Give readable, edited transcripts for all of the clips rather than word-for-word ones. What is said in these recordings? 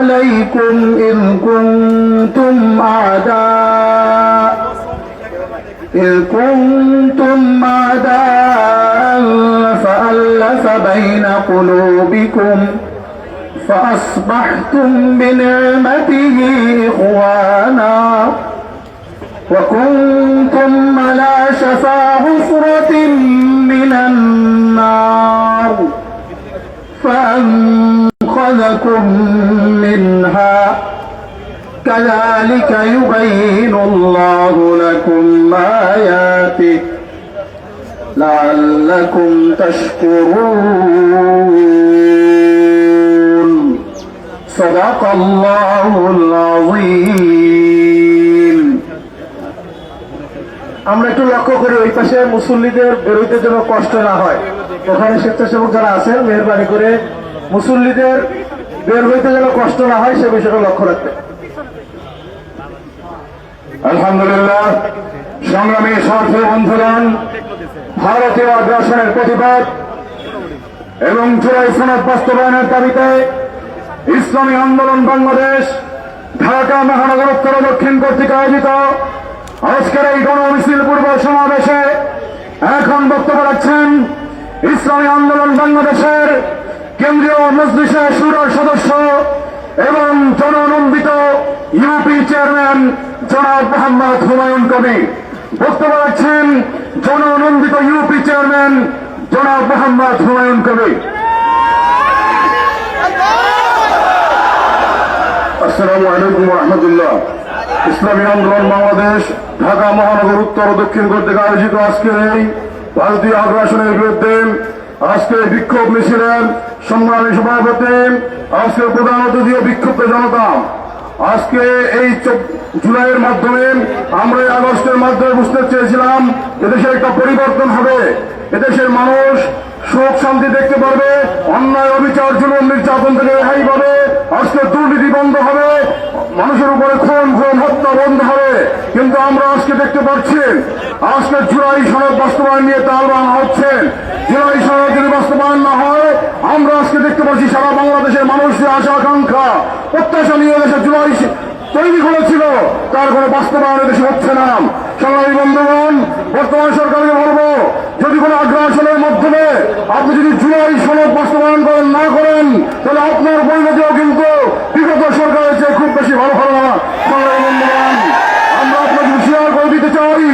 عليكم إذ كنتم أعداء فألف بين قلوبكم فأصبحتم بنعمته إخوانا وكنتم على شفا حفرة من النار فأنقذكم منها كذلك يبين الله لكم آياته لعلكم تشكرون صدق الله العظيم আমরা একটু লক্ষ্য করি ওই পাশে মুসল্লিদের বেরোতে যেন কষ্ট না হয় ওখানে স্বেচ্ছাসেবক যারা আছেন মেহরবানি করে মুসল্লিদের বের হইতে যেন কষ্ট না হয় সে বিষয়টা লক্ষ্য রাখতে। আলহামদুলিল্লাহ সংগ্রামী সাথী বন্ধুগণ, ভারতীয় আগ্রাসনের প্রতিবাদ এবং জুলাই সনদ বাস্তবায়নের দাবিতে ইসলামী আন্দোলন বাংলাদেশ ঢাকা মহানগর উত্তর দক্ষিণ কর্তৃক আয়োজিত আজকের এই গণমিছিল পূর্ব সমাবেশে এখন বক্তব্য রাখছেন ইসলামী আন্দোলন বাংলাদেশের কেন্দ্রীয় মজলিসে শুরার সদস্য এবং জননন্দিত ইউপি চেয়ারম্যান জনাব মোহাম্মদ হুমায়ুন কবির। বক্তব্য রাখছেন জননন্দিত ইউপি চেয়ারম্যান জনাব মোহাম্মদ হুমায়ুন কবির। আসসালামু আলাইকুম ওয়া রাহমাতুল্লাহ। ইসলামী আন্দোলন বাংলাদেশ ঢাকা মহানগর উত্তর ও দক্ষিণ কর্তৃক আয়োজিত আজকের এই ভারতীয় আগ্রাসনের বিরুদ্ধে আজকে বিক্ষোভ মিছিলের সংগ্রামী সভাপতি, আজকে প্রধান অতিথি ও বিক্ষুব্ধ জনতা, আজকে এই জুলাইয়ের মাধ্যমে আমরা এই আগস্টের মাধ্যমে বুঝতে চেয়েছিলাম এদেশে একটা পরিবর্তন হবে, এদেশের মানুষ সুখ শান্তি দেখতে পারবে, অন্যায় অবিচার জুলুম নির্যাতন থেকে রেহাই পাবে, আজকে দুর্নীতি বন্ধ হবে, মানুষের উপরে খুন হত্যা বন্ধ হবে। কিন্তু আমরা আজকে দেখতে পাচ্ছি আজকে জুলাই সনদ বাস্তবায়ন নিয়ে তালবান হচ্ছেন। জুলাই সনদ যদি বাস্তবায়ন না হয় আমরা আজকে দেখতে পাচ্ছি সারা বাংলাদেশের মানুষের আশা আকাঙ্ক্ষা প্রত্যাশা নিয়ে দেশে জুলাই তৈরি করেছিল তার কোনো বাস্তবায়ন দেশে হচ্ছে না। সংগ্রামী বন্ধুগণ, বর্তমান সরকারকে বলবো যদি কোনো আগ্রাসনের মাধ্যমে আপনি যদি জুলাই সনদ বাস্তবায়ন করেন না করেন তাহলে আপনার পরিণতিও কিন্তু বিগত সরকারের চেয়ে খুব বেশি ভালো হবে না। সংগ্রামী বন্ধুগণ, আমরা আপনাকে হুঁশিয়ার করে দিতে চাই,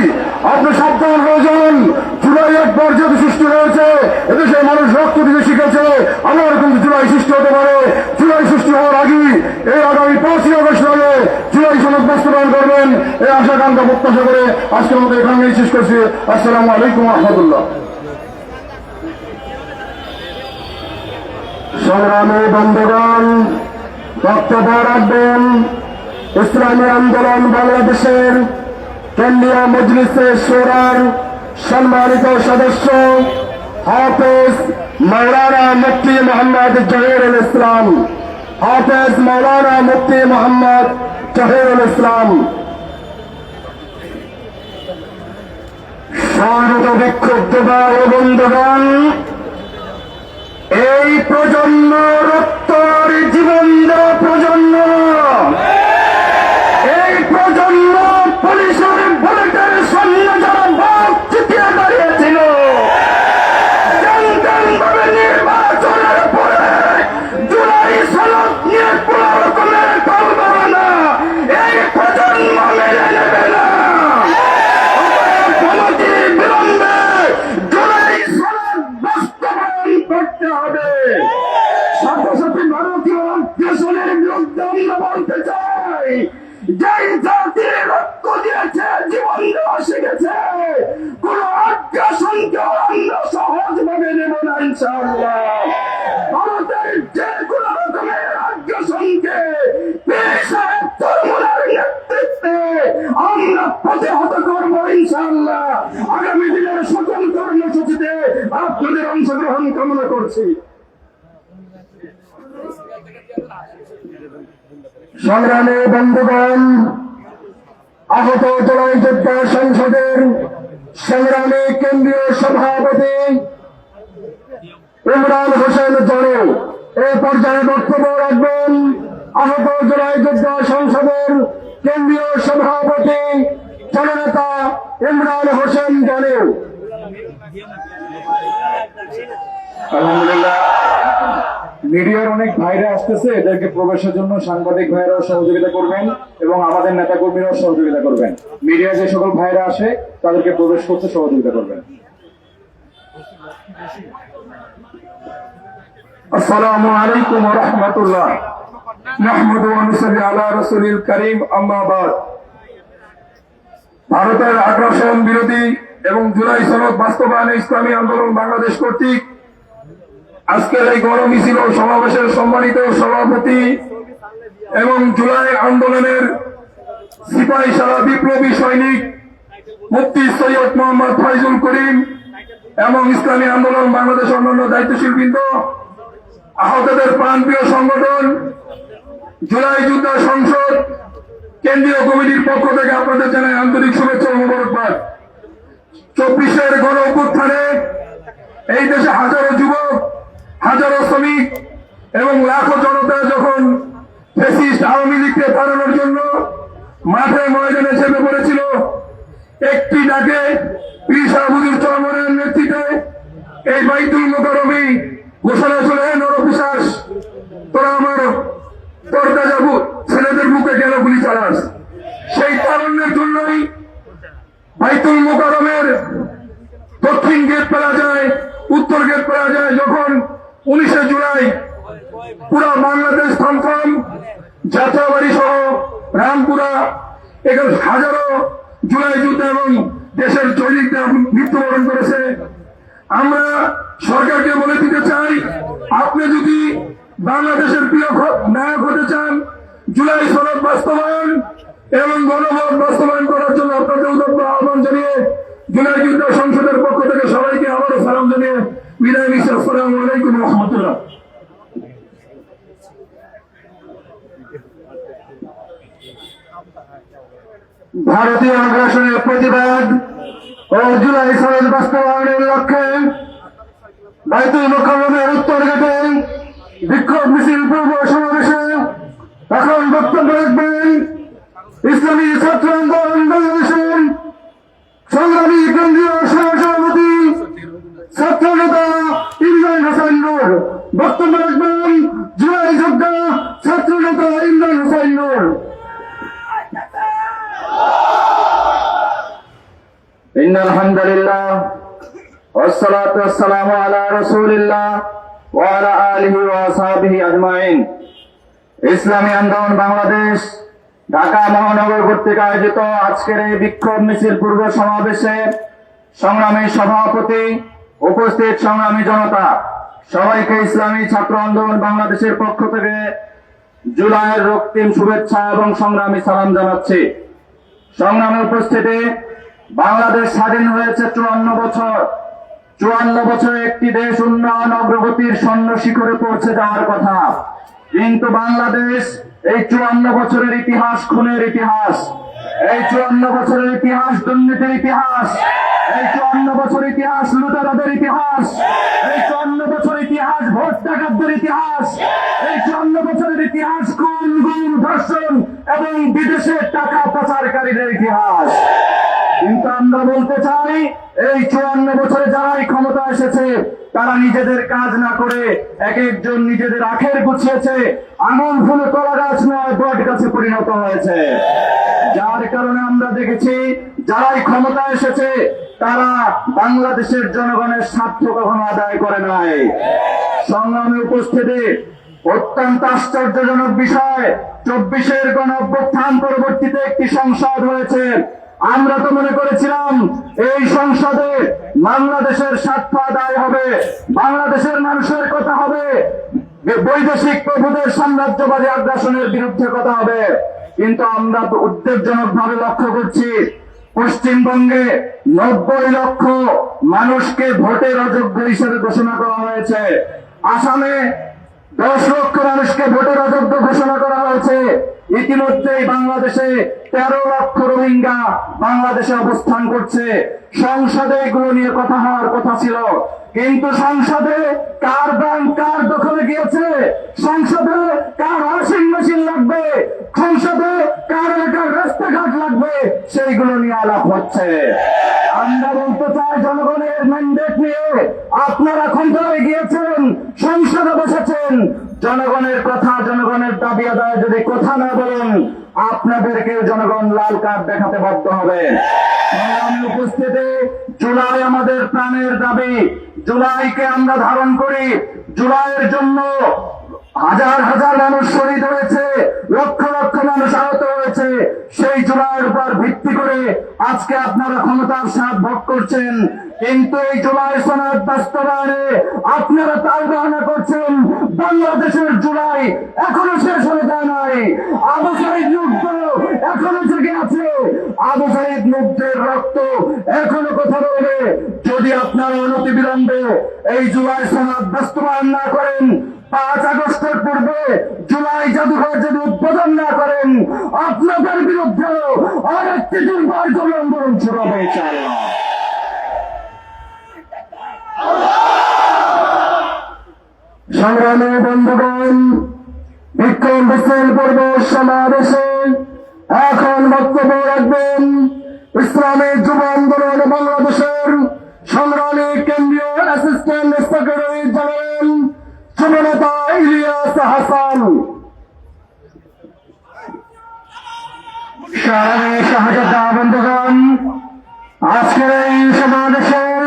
আপনি সাবধান হয়ে যান। জুলাই একবার যেহেতু সৃষ্টি হয়েছে, এদেশের মানুষ রক্ত দিতে শিখেছে, আবার কিন্তু জুলাই সৃষ্টি হতে পারে। জুলাই সৃষ্টি হওয়ার আগেই এই আগামী 5ই আগস্ট আগে জুলাই সনদ বাস্তবায়ন করবেন এই আশা আকাঙ্ক্ষা প্রত্যাশা করে আজকের মতো এখানে শেষ করছি। আসসালামু আলাইকুম ওয়া রাহমাতুল্লাহ। সংগ্রামী বন্ধুগণ, বক্তব্য রাখবেন ইসলামী আন্দোলন বাংলাদেশের কেন্দ্রীয় মজলিসে শুরার সম্মানিত সদস্য হাফেজ মাওলানা মুফতি মোহাম্মদ জহিরুল ইসলাম। হাফেজ মাওলানা মুফতি মোহাম্মদ জহিরুল ইসলাম। সম্মানিত বিক্ষুব্ধ ভাই ও বন্ধুগণ, এই প্রজন্ম রক্তর জীবন দেওয়া প্রজন্ম, এই প্রজন্ম পুলিশের বুলেটের সামনে যারা বাঘ চিতিয়ে দাঁড়িয়েছিল, ভাবে নির্বাচনের পরে জুলাই সনদ নিয়ে কোন রকমের কলকারখানা এই প্রজন্ম মেনে নেবে না। বিলম্বে জুলাই সনদ বাস্তবায়ন করতে হবে। সাথে সাথে ভারতীয় আগ্রাসনের বিরুদ্ধে আমরা বলতে চাই, যেই জাতি রক্ত দিয়েছে, জীবন দেওয়া শিখেছে, কোন আগ্রাসনকে আমরা সহজভাবে নেব না ইনশাআল্লাহ। ভারতের যে কোন রকমের আগ্রাসনকে নেতৃত্বে আমরা প্রতিহত করব ইনশাআল্লাহ। আগামী দিনের সকল কর্মসূচিতে আপনাদের অংশগ্রহণ কামনা করছি। সংগ্রামী বন্ধুগণ, আহত জুলাই যোদ্ধা সংসদের সংগ্রামী কেন্দ্রীয় সভাপতি ইমরান হোসেন জনু এই পর্যায়ে বক্তব্য রাখবেন। আহত জুলাই যোদ্ধা সংসদের কেন্দ্রীয় সভাপতি জননেতা ইমরান হোসেন জনি। আলহামদুলিল্লাহ, মিডিয়ার অনেক ভাইরা আসতেছে, এদেরকে প্রবেশের জন্য সাংবাদিক ভাইরাও সহযোগিতা করবেন এবং আমাদের নেতা কর্মীরাও সহযোগিতা করবেন। মিডিয়া যে সকল ভাইরা আসে তাদেরকে প্রবেশ করতে সহযোগিতা করবেন। আসসালামু আলাইকুম ওয়া রাহমাতুল্লাহ। নাহমাদু ওয়া নুসাল্লি আলা রাসূলিল কারীম, আম্মা বাদ। ভারতের আগ্রাসন বিরোধী এবং জুলাই সনদ বাস্তবায়নে ইসলামী আন্দোলন বাংলাদেশ কর্তৃক আজকের এই গণমিছিল ও সমাবেশের সম্মানিত সভাপতি এবং জুলাই আন্দোলনের সিপাহী সারা বিপ্লবী সৈনিক মুফতি সৈয়দ মোহাম্মদ ফয়জুল করিম এবং ইসলামী আন্দোলন বাংলাদেশ অন্যান্য দায়িত্বশীল বৃন্দ, আহতদের প্রাণপ্রিয় সংগঠন জুলাই যোদ্ধা সংসদ কেন্দ্রীয় কমিটির পক্ষ থেকে আপনাদের জানাই আন্তরিক শুভেচ্ছা ও মোবারকবাদ। 24-এর গণ অভ্যুত্থানে এই দেশে হাজারো যুবক, হাজারো শ্রমিক এবং লাখো জনতা যখন ফ্যাসিস্ট আওয়ামী লীগকে তাড়ানোর জন্য মাঠে ময়দানে চেপে পড়েছিল, একটি ডাকে পীর সাহেব হুজুর চরমনের নেতৃত্বে এই বাইতুল মোকাররমে ঘোষণা চলে, নরপিশাচ তোরা আমার পর্দা যাবো ছেলেদের বুকে কেন গুলি চালাস। সেই তারুণ্যের জন্যই বাইতুল মোকাররমের দক্ষিণ গেট পেরা যায়, উত্তর গেট পেরা যায়। যখন 19শে জুলাই পুরা বাংলাদেশ থমথম, যাত্রাবাড়ি সহ রামপুরা এখানে হাজারো জুলাই যুদ্ধ এবং দেশের সৈনিকরা মৃত্যুবরণ করেছে। আমরা সরকারকে বলে দিতে চাই, আপনি যদি বাংলাদেশের প্রিয় নায়ক হতে চান, জুলাই সনদ বাস্তবায়ন এবং গণভোট বাস্তবায়ন করার জন্য আপনাদের উদ্যোগ আহ্বান জানিয়ে জুলাই যুদ্ধ সংসদের পক্ষ থেকে সবাইকে আবারও সালাম জানিয়ে বিদায় নিচ্ছি। আসসালামু আলাইকুম ওয়া রাহমাতুল্লাহ। ভারতীয় আগ্রাসনের প্রতিবাদ ও জুলাই সনদ বাস্তবায়নের লক্ষ্যে বাইতুল মোকাররমের উত্তর গেটে বিক্ষোভ মিছিল পূর্ব সমাবেশে এখন বক্তব্য রাখবেন ইসলামী ছাত্র আন্দোলন বাংলাদেশের সংগ্রামী কেন্দ্রীয় সহসভাপতি ছাত্র নেতা ইমরান হোসেন নূর। বক্তব্য রাখবেন জুলাই যোদ্ধা ছাত্র নেতা ইমরান হোসেন নূর। ইন্নাল হামদুলিল্লাহ ওয়াসসালাতু ওয়াসসালামু আলা রাসূলিল্লাহ ওয়া আলা আলিহি ওয়া আসহাবিহি আজমাইন। ইসলামী আন্দোলন বাংলাদেশ ঢাকা মহানগর কর্তৃক আয়োজিত আজকের এই বিক্ষোভ মিছিল পূর্ব সমাবেশে সংগ্রামী সভাপতি, উপস্থিত সংগ্রামী জনতা, সবাইকে ইসলামী ছাত্র আন্দোলন বাংলাদেশের পক্ষ থেকে জুলাইয়ের রক্তিম শুভেচ্ছা এবং সংগ্রামী সালাম জানাচ্ছি। সংগ্রামী উপস্থিতি, বাংলাদেশ স্বাধীন হয়েছে 54 বছর। 54 বছরে একটি দেশ উন্নয়ন অগ্রগতির স্বর্ণ শিখরে পৌঁছে যাওয়ার কথা, কিন্তু বাংলাদেশ এই 54 বছরের ইতিহাস খুনের ইতিহাস, এই 54 বছরের ইতিহাস দুর্নীতির ইতিহাস, এই 54 বছর ইতিহাস লুটেরাদের ইতিহাস, এই 54 বছর ইতিহাস ভোট ডাকাতদের ইতিহাস, এই 54 বছরের ইতিহাস খুন, গুম, ধর্ষণ এবং বিদেশে টাকা পাচারকারীদের ইতিহাস। কিন্তু আমরা বলতে চাই, এই 54 বছরে যারাই ক্ষমতা এসেছে তারা নিজেদের কাজ না করে এক একজন নিজেদের আখের গুছিয়েছে, আঙুল ফুলে কলা গাছ নয় বট গাছে পরিণত হয়েছে। যার কারণে আমরা দেখেছি যারাই ক্ষমতা এসেছে তারা বাংলাদেশের জনগণের স্বার্থ কখনো আদায় করে নাই। সংগ্রামী উপস্থিতি, অত্যন্ত আশ্চর্যজনক বিষয়, 24-এর গণ অভ্যুত্থান পরবর্তীতে একটি সংসদ হয়েছে। আমরা তো মনে করেছিলাম এই সংসদে বাংলাদেশের স্বার্থ আদায় হবে, বাংলাদেশের মানুষের কথা হবে, বৈদেশিক প্রভুদের সাম্রাজ্যবাদী আগ্রাসনের বিরুদ্ধে কথা হবে। কিন্তু আমরা উদ্বেগজনক ভাবে লক্ষ্য করছি, পশ্চিমবঙ্গে 90 লক্ষ মানুষকে ভোটের অযোগ্য হিসেবে ঘোষণা করা হয়েছে। আসামে 10 লক্ষ মানুষকে ভোটের অযোগ্য ঘোষণা করা হয়েছে। ইতিমধ্যেই বাংলাদেশে 13 লক্ষ রোহিঙ্গা বাংলাদেশে অবস্থান করছে। সংসদে এগুলো নিয়ে কথা হওয়ার কথা ছিল, কিন্তু সংসদে কার ব্যাংক কার দখলে গিয়েছে, সংসদে কার ওয়াশিং মেশিন লাগবে, সংসদে কার এলাকার রাস্তাঘাট লাগবে, সেইগুলো নিয়ে আলাপ হচ্ছে। আমরা বলতে চাই, জনগণের ম্যান্ডেট নিয়ে আপনারা ক্ষমতায় গিয়েছেন, সংসদে বসেছেন, জনগণের কথা জনগণের দাবি আদায় যদি কথা না বলেন, আপনাদেরকে জনগণ লাল কার্ড দেখাতে বাধ্য হবে। সংগ্রামী উপস্থিতি, জুলাই আমাদের প্রাণের দাবি। জুলাইকে আমরা ধারণ করি। জুলাইয়ের জন্য হাজার হাজার মানুষ শহীদ হয়েছে, লক্ষ লক্ষ মানুষ আহত হয়েছে। সেই জুলাইয়ের উপর ভিত্তি করে আজকে আপনারা ক্ষমতার স্বাদ ভোগ করছেন। কিন্তু এই জুলাই সনদ বাস্তবায়নে আপনারা তালবাহানা করছেন। বাংলাদেশের জুলাই এখনো শেষ হয়ে যায় নাই। আবু সাইদ মুগ্ধ এখনো জেগে আছে। আবু সাইদ মুগ্ধের রক্ত এখনো কথা বলবে। যদি আপনারা অনতিবিলম্বে এই জুলাই সনদ বাস্তবায়ন না করেন, 5 আগস্টের পূর্বে জুলাই জাদুঘর যদি উদ্বোধন না করেন, আপনাদের বিরুদ্ধে আরেকটি দুর্বার আন্দোলন শুরু হবে ইনশাআল্লাহ। সংগ্রামী বন্ধুগণ, বিক্ষোভ মিছিল পূর্ব সমাবেশে এখন বক্তব্য রাখবেন ইসলামী যুব আন্দোলন বাংলাদেশের সংগ্রামী কেন্দ্রীয় অ্যাসিস্ট্যান্ট সেক্রেটারি জেনারেল যুবনেতা ইলিয়াস হাসান। শাহজাদা বন্ধুগণ, আজকের এই সমাবেশের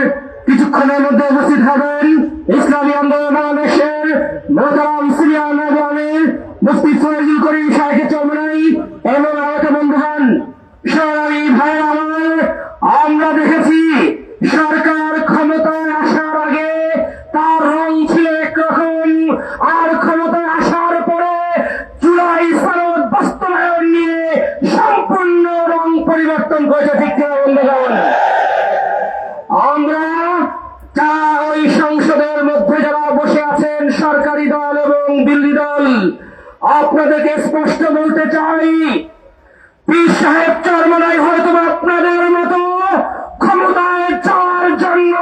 কিছুক্ষণের মধ্যে উপস্থিত হবেন ইসলামী আন্দোলন বাংলাদেশের মোহতারাম সিনিয়র নবী আমির মুফতি ফয়জুল করিম শাইখে চরমনাই এবং আহত বন্ধুগণ, সংগ্রামী ভাইয়েরা আমার, আমরা দেখেছি সরকার ক্ষমতায় আসার আগে তার রং ছিল একরকম, আর ক্ষমতায় আসার পরে জুলাই সনদ বাস্তবায়ন নিয়ে সম্পূর্ণ রং পরিবর্তন করেছে। ঠিক কিনা বন্ধুগণ? আমরা ওই সংসদের মধ্যে যারা বসে আছেন, সরকারি দল এবং বিরোধী দল, আপনাদেরকে স্পষ্ট বলতে চাই, পীর সাহেব চরমনাই হয়তো আপনাদের মতো ক্ষমতায় যাওয়ার জন্য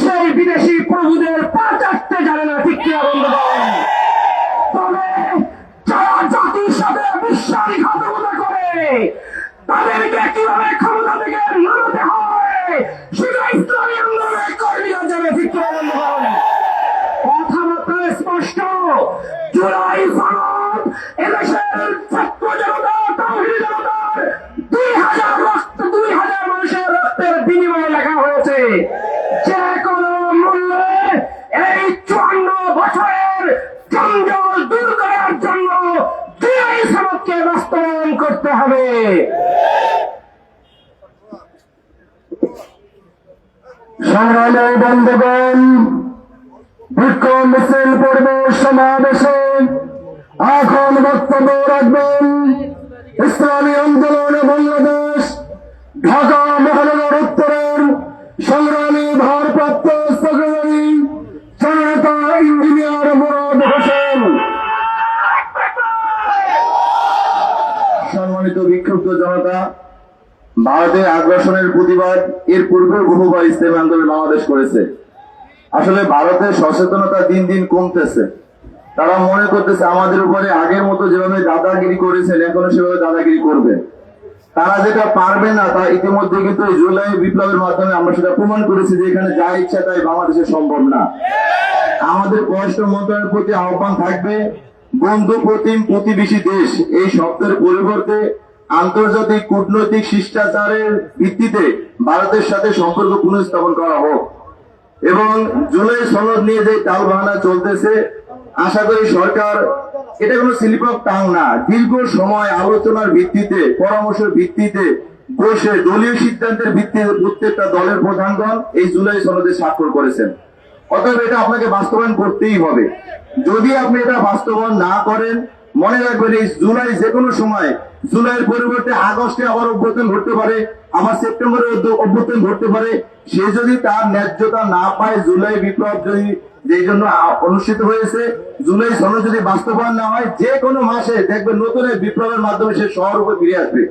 সেই বিদেশি প্রভুদের পা চাটতে জানে না। ঠিক কিনা বন্ধুগণ? তবে যারা জাতির সাথে বিশ্বাসঘাতকতা করে, তাদেরকে কিভাবে ক্ষমতা থেকে নামাতে হয় সেটা ইসলামী আন্দোলনের কর্মীরা যাবে। ঠিক কিনা বন্ধুগণ? কথাবার্তা স্পষ্ট। জুলাই সনদ এদেশের ছাত্র জনতা, তাওহীদি জনতার 2000 মানুষের রক্তের বিনিময়ে লেখা হয়েছে। যে কোনো মূল্যে এই 54 বছরের জঞ্জাল দূর করার জন্য জুলাই সনদকে বাস্তবায়ন করতে হবে। সংগ্রামী বন্ধুগণ, বিক্ষোভ মিছিল পূর্ব সমাবেশে এখন বক্তব্য রাখবেন ইসলামী আন্দোলন বাংলাদেশ ঢাকা মহানগর উত্তরের সংগ্রামী ভারপ্রাপ্ত সেক্রেটারি জননেতা ইঞ্জিনিয়ার মুরাদ হোসেন। সম্মানিত বিক্ষুব্ধ জনতা, ভারতের আগ্রাসনের প্রতিবাদ এর পূর্বে বহুবার ইসলামী আন্দোলন বাংলাদেশ করেছে। আসলে ভারতের সচেতনতা দিন দিন কমতেছে। তারা মনে করতেছে আমাদের উপরে আগের মতো যেভাবে দাদাগিরি করেছেন এখনো সেভাবে দাদাগিরি করবে। তারা যেটা পারবে না তা ইতিমধ্যে কিন্তু জুলাই বিপ্লবের মাধ্যমে আমরা সেটা প্রমাণ করেছি যে এখানে যা ইচ্ছা তাই বাংলাদেশে সম্ভব না। আমাদের পররাষ্ট্র মন্ত্রণালয়ের প্রতি আহ্বান থাকবে, বন্ধু প্রতিম প্রতিবেশী দেশ এই শব্দের পরিবর্তে আন্তর্জাতিক কূটনৈতিক শিষ্টাচারের ভিত্তিতে ভারতের সাথে সম্পর্ক পুনঃস্থাপন করা হোক। এবং জুলাই সনদ নিয়ে যে টালবাহানা চলতেছে, আশা করি সরকার, এটা কোনো স্লিপ অফ টাং না, দীর্ঘ সময় আলোচনার ভিত্তিতে, পরামর্শের ভিত্তিতে বসে দলীয় সিদ্ধান্তের ভিত্তিতে প্রত্যেকটা দলের প্রধানগণ এই জুলাই সনদে স্বাক্ষর করেছেন। অতএব এটা আপনাকে বাস্তবায়ন করতেই হবে। যদি আপনি এটা বাস্তবায়ন না করেন, মনে রাখবেন এই জুলাই যে কোনো সময়, জুলাইয়ের পরিবর্তে আগস্টে আবার অভ্যুত্থান ঘটতে পারে, আবার সেপ্টেম্বরে অভ্যুত্থান ঘটতে পারে। সে যদি তার ন্যায্যতা না পায়, জুলাই বিপ্লব যদি যেই জন্য অনুষ্ঠিত হয়েছে, জুলাই সনদ যদি বাস্তবায়ন না হয়, যে কোনো মাসে দেখবেন নতুন বিপ্লবের মাধ্যমে সে শহর উপর ফিরে আসবে।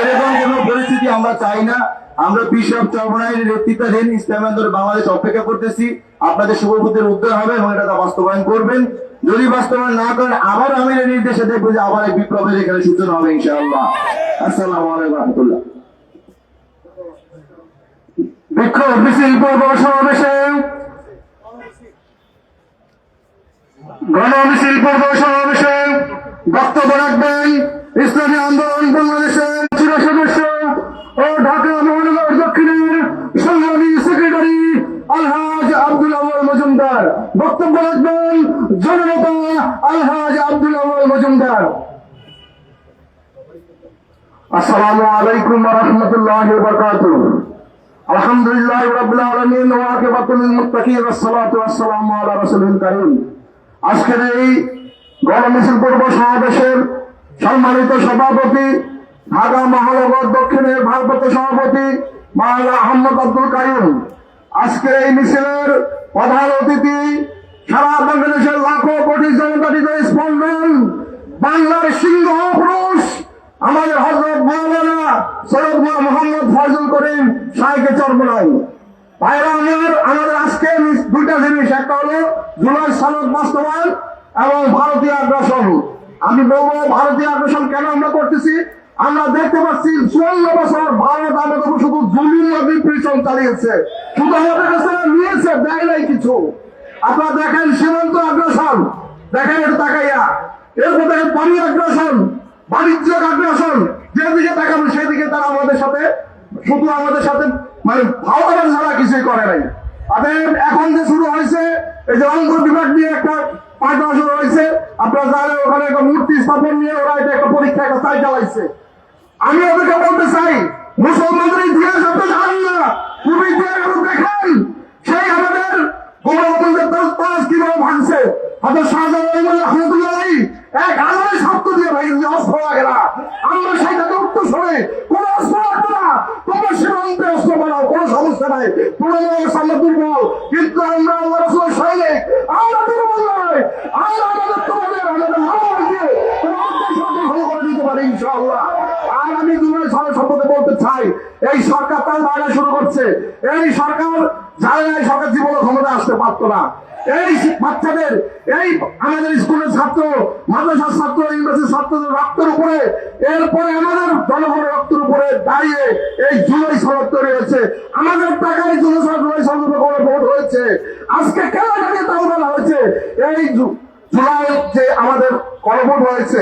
এরকম কোন পরিস্থিতি আমরা চাই না। আমরা বিশপ চরমনাইয়ের নেতৃত্বাধীন ইসলামী আন্দোলন বাংলাদেশ অপেক্ষা করতেছি, আপনাদের শুভবুদ্ধির উদ্যোগ হবে এবং এটা বাস্তবায়ন করবেন। যদি বাস্তবায়ন না করেন আবার আমিরের নির্দেশে দেখবো যে আবার এই বিপ্লবের এখানে সূচনা হবে ইনশাআল্লাহ। আসসালামু আলাইকুম ওয়া রাহমাতুল্লাহ। বিক্ষোভ মিছিল পূর্ব সমাবেশে গণমিছিল পূর্ব সমাবেশে বক্তব্য রাখবেন ইসলামী আন্দোলন বাংলাদেশের চির সদস্য ও ঢাকা মহানগর দক্ষিণের সংগ্রামী সেক্রেটারি আলহাজ আব্দুল আউয়াল মজুমদার। বক্তব্য রাখবেন জননেতা আলহাজ আব্দুল আউয়াল মজুমদার। আসসালামু আলাইকুম ওয়া রাহমাতুল্লাহি ওয়া বারাকাতুহু। আলহামদুলিল্লাহি রাব্বিল আলামিন ওয়া আকিবাতুল মুত্তাকিন ওয়াস সালাতু ওয়াস সালামু আলা রাসূলিল কারীম। আজকের এই গণমিছিল পূর্ব সমাবেশের সম্মানিত সভাপতি, ঢাকা মহানগর দক্ষিণের ভারপ্রাপ্ত সভাপতি মাওলানা আহমদ আব্দুল কাইম, আজকের এই মিছিলের প্রধান অতিথি, সারা বাংলাদেশের লাখো কোটি জনতা হৃদয় স্পন্দন, বাংলার সিংহ পুরুষ আমাদের হযরত মাওলানা সৈয়দ মোহাম্মদ ফয়জুল করিম শাইখে চরমনাই। ভাইরা আমাদের আজকে দুইটা জিনিস, একটা হলো জুলাই সনদ বাস্তবায়ন এবং ভারতীয় আগ্রাসন। আমি বলবো ভারতীয় আগ্রাসন কেন আমরা করতেছি। আমরা দেখতে পাচ্ছি 14 বছর ভারত আমাদের উপর শুধু জুলুম আর নিপীড়ন চালিয়েছে, শুধু আমাদের কাছে নিয়েছে, দেয় নাই কিছু। আপনারা দেখেন সীমান্ত আগ্রাসন, দেখেন এটা তাকাইয়া, এরপর দেখেন পানি আগ্রাসন, বাণিজ্যিক আগ্রাসন, যেদিকে তাকাবেন সেদিকে তারা আমাদের সাথে শুধু আমাদের সাথে মানে ভালো ছাড়া কিছুই করে নাই। এখন যে শুরু হয়েছে এই যে অঙ্গ বিভাগ নিয়ে একটা পাঠা শুরু হয়েছে, আপনারা জানেন ওখানে একটা মূর্তি স্থাপন নিয়ে ওরা এটা একটা পরীক্ষা একটা চাই চালাইছে। আমি ওদেরকে বলতে চাই, মুসলমানদের ইতিহাস আপনি জানেন না, পূর্ব ইতিহাস দেখেন, সেই আমাদের গৌরবন্দের তাজ কিভাবে ভাঙছে। হয়তো শাহজাহান রহমতুল্লাহ এক হাজারের শব্দ দিয়ে ভাই অস্ত্র লাগে না, আমরা সেইটাকে উত্তর শোনে কোন অস্ত্র লাগবে না, তোমার সীমান্তে অস্ত্র বানাও, কোনো সমস্যা নাই, তোমার সামনে দুর্বল, কিন্তু আমরা আল্লাহ রাসূলের সৈনিক, আমরা দুর্বল নয়, আমরা আমাদের তোমাদের আমাদের মানব দিয়ে তোমাদের সাথে ভালো করে দিতে পারি ইনশাআল্লাহ। আর আমি দুবাই সারা সম্পর্কে বলতে চাই, এই সরকার তার বায়না শুরু করছে, এই সরকার জানে না, এই সরকার জীবনে ক্ষমতা আসতে পারতো না। এই বাচ্চাদের, এই আমাদের স্কুলের ছাত্র, মাদ্রাসার ছাত্র, ইউনিভার্সিটির ছাত্রদের রক্তের উপরে, এরপরে আমাদের জনগণের রক্তের উপরে দাঁড়িয়ে এই জুলাই সনদ তৈরি হয়েছে, আমাদের টাকায় জুলাই সনদ ভোট হয়েছে। আজকে কেন এটাকে দাম বলা হয়েছে? এই জুলাই যে আমাদের গণভোট হয়েছে,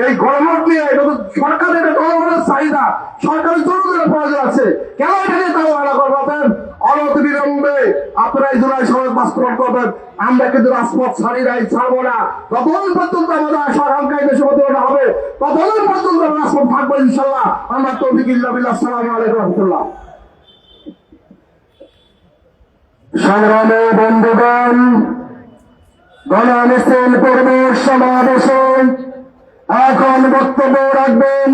এই গণভোট নিয়ে এটা তো সরকারের জনগণের চাহিদা, সরকারের জনগণের প্রয়োজন আছে, কেন এটাকে দাম বলা করবেন? অনতিবিলম্বে আপনারা এই জুলাই সনদ বাস্তবায়ন করবেন। আমরা কিন্তু রাজপথ ছাড়বো না, ততদিন পর্যন্ত আমাদের আশা-আকাঙ্ক্ষায় দেশে প্রতিষ্ঠা হবে, ততদিন পর্যন্ত রাজপথ থাকবো ইনশাআল্লাহ। আমরা তৌফিক ইল্লাহ বিল্লাহ। আসসালামু আলাইকুম ওয়া রাহমাতুল্লাহ। সংগ্রামী বন্ধুগণ, গণমিছিল পূর্ব সমাবেশে এখন বক্তব্য রাখবেন